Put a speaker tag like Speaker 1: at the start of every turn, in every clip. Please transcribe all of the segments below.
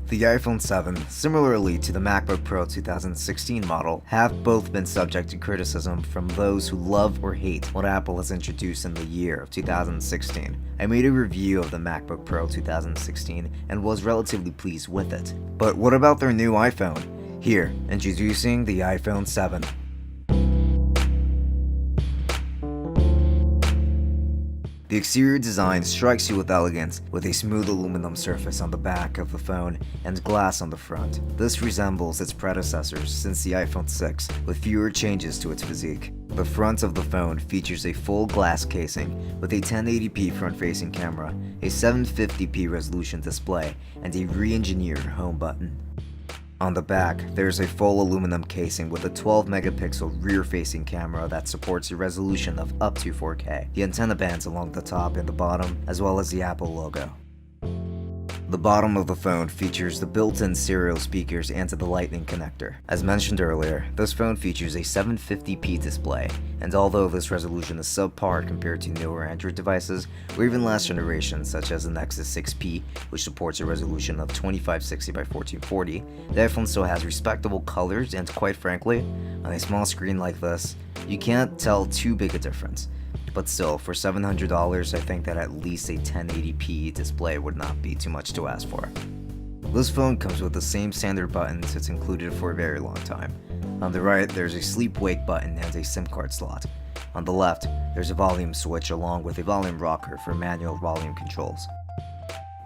Speaker 1: The iPhone 7, similarly to the MacBook Pro 2016 model, have both been subject to criticism from those who love or hate what Apple has introduced in the year of 2016. I made a review of the MacBook Pro 2016 and was relatively pleased with it. But what about their new iPhone? Here, introducing the iPhone 7. The exterior design strikes you with elegance, with a smooth aluminum surface on the back of the phone and glass on the front. This resembles its predecessors since the iPhone 6, with fewer changes to its physique. The front of the phone features a full glass casing with a 1080p front-facing camera, a 750p resolution display, and a re-engineered home button. On the back, there's a full aluminum casing with a 12-megapixel rear-facing camera that supports a resolution of up to 4K, the antenna bands along the top and the bottom, as well as the Apple logo. The bottom of the phone features the built-in stereo speakers and the lightning connector. As mentioned earlier, this phone features a 750p display, and although this resolution is subpar compared to newer Android devices, or even last generations such as the Nexus 6P, which supports a resolution of 2560 by 1440, the iPhone still has respectable colors, and quite frankly, on a small screen like this, you can't tell too big a difference. But still, for $700, I think that at least a 1080p display would not be too much to ask for. This phone comes with the same standard buttons it's included for a very long time. On the right, there's a sleep-wake button and a SIM card slot. On the left, there's a volume switch along with a volume rocker for manual volume controls.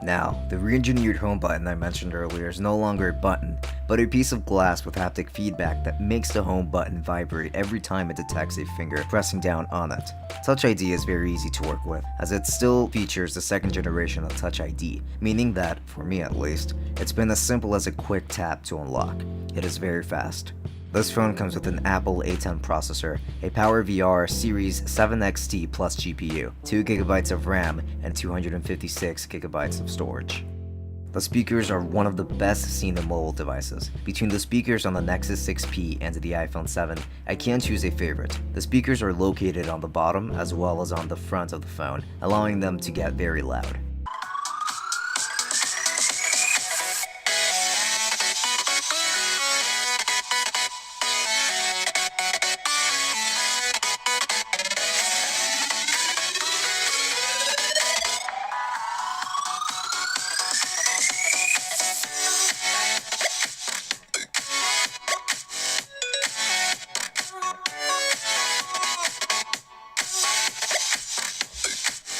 Speaker 1: Now, the re-engineered home button I mentioned earlier is no longer a button, but a piece of glass with haptic feedback that makes the home button vibrate every time it detects a finger pressing down on it. Touch ID is very easy to work with, as it still features the second generation of Touch ID, meaning that, for me at least, it's been as simple as a quick tap to unlock. It is very fast. This phone comes with an Apple A10 processor, a PowerVR Series 7 XT Plus GPU, 2GB of RAM, and 256GB of storage. The speakers are one of the best seen in mobile devices. Between the speakers on the Nexus 6P and the iPhone 7, I can't choose a favorite. The speakers are located on the bottom as well as on the front of the phone, allowing them to get very loud.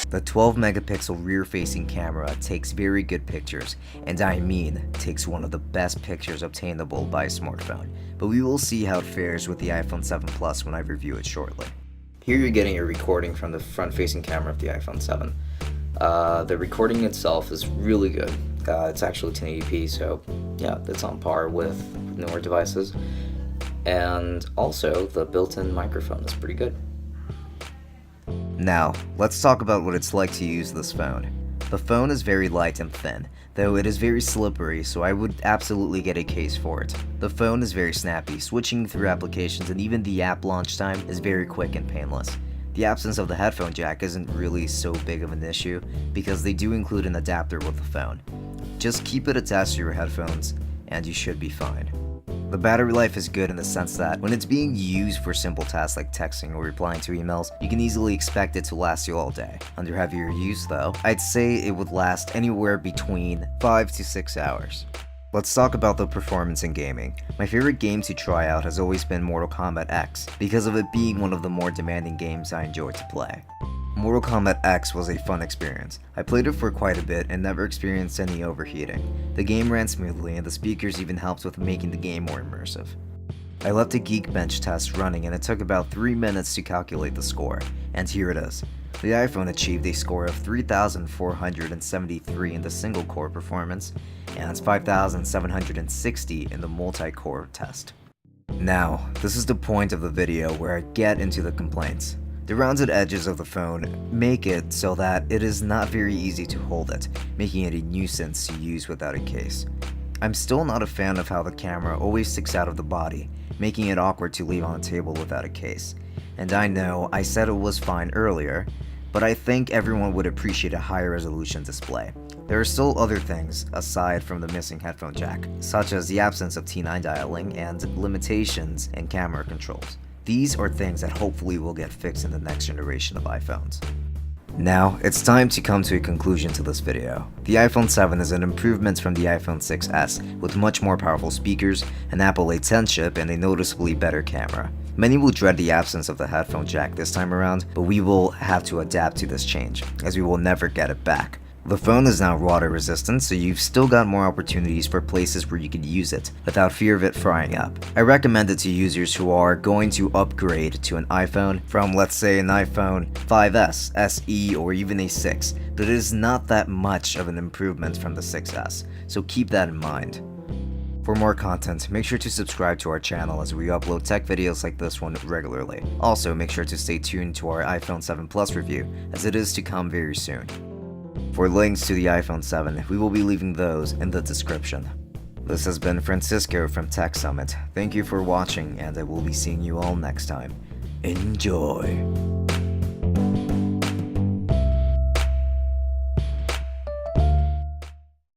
Speaker 1: The 12-megapixel rear-facing camera takes very good pictures, and I mean takes one of the best pictures obtainable by a smartphone, but we will see how it fares with the iPhone 7 Plus when I review it shortly. Here you're getting a recording from the front-facing camera of the iPhone 7. The recording itself is really good. It's actually 1080p, so yeah, it's on par with newer devices. And also, the built-in microphone is pretty good. Now, let's talk about what it's like to use this phone. The phone is very light and thin, though it is very slippery, so I would absolutely get a case for it. The phone is very snappy, switching through applications, and even the app launch time is very quick and painless. The absence of the headphone jack isn't really so big of an issue, because they do include an adapter with the phone. Just keep it attached to your headphones, and you should be fine. The battery life is good in the sense that when it's being used for simple tasks like texting or replying to emails, you can easily expect it to last you all day. Under heavier use though, I'd say it would last anywhere between 5 to 6 hours. Let's talk about the performance in gaming. My favorite game to try out has always been Mortal Kombat X, because of it being one of the more demanding games I enjoy to play. Mortal Kombat X was a fun experience. I played it for quite a bit and never experienced any overheating. The game ran smoothly and the speakers even helped with making the game more immersive. I left a Geekbench Test running and it took about 3 minutes to calculate the score, and here it is. The iPhone achieved a score of 3,473 in the single-core performance and 5,760 in the multi-core test. Now, this is the point of the video where I get into the complaints. The rounded edges of the phone make it so that it is not very easy to hold it, making it a nuisance to use without a case. I'm still not a fan of how the camera always sticks out of the body, making it awkward to leave on a table without a case. And I know I said it was fine earlier, but I think everyone would appreciate a higher resolution display. There are still other things aside from the missing headphone jack, such as the absence of T9 dialing and limitations in camera controls. These are things that hopefully will get fixed in the next generation of iPhones. Now, it's time to come to a conclusion to this video. The iPhone 7 is an improvement from the iPhone 6s, with much more powerful speakers, an Apple A10 chip, and a noticeably better camera. Many will dread the absence of the headphone jack this time around, but we will have to adapt to this change, as we will never get it back. The phone is now water resistant, so you've still got more opportunities for places where you could use it without fear of it frying up. I recommend it to users who are going to upgrade to an iPhone from, let's say, an iPhone 5s, SE, or even a 6, but it is not that much of an improvement from the 6s, so keep that in mind. For more content, make sure to subscribe to our channel as we upload tech videos like this one regularly. Also, make sure to stay tuned to our iPhone 7 Plus review, as it is to come very soon. For links to the iPhone 7, we will be leaving those in the description. This has been Francisco from Tech Summit. Thank you for watching, and I will be seeing you all next time. Enjoy!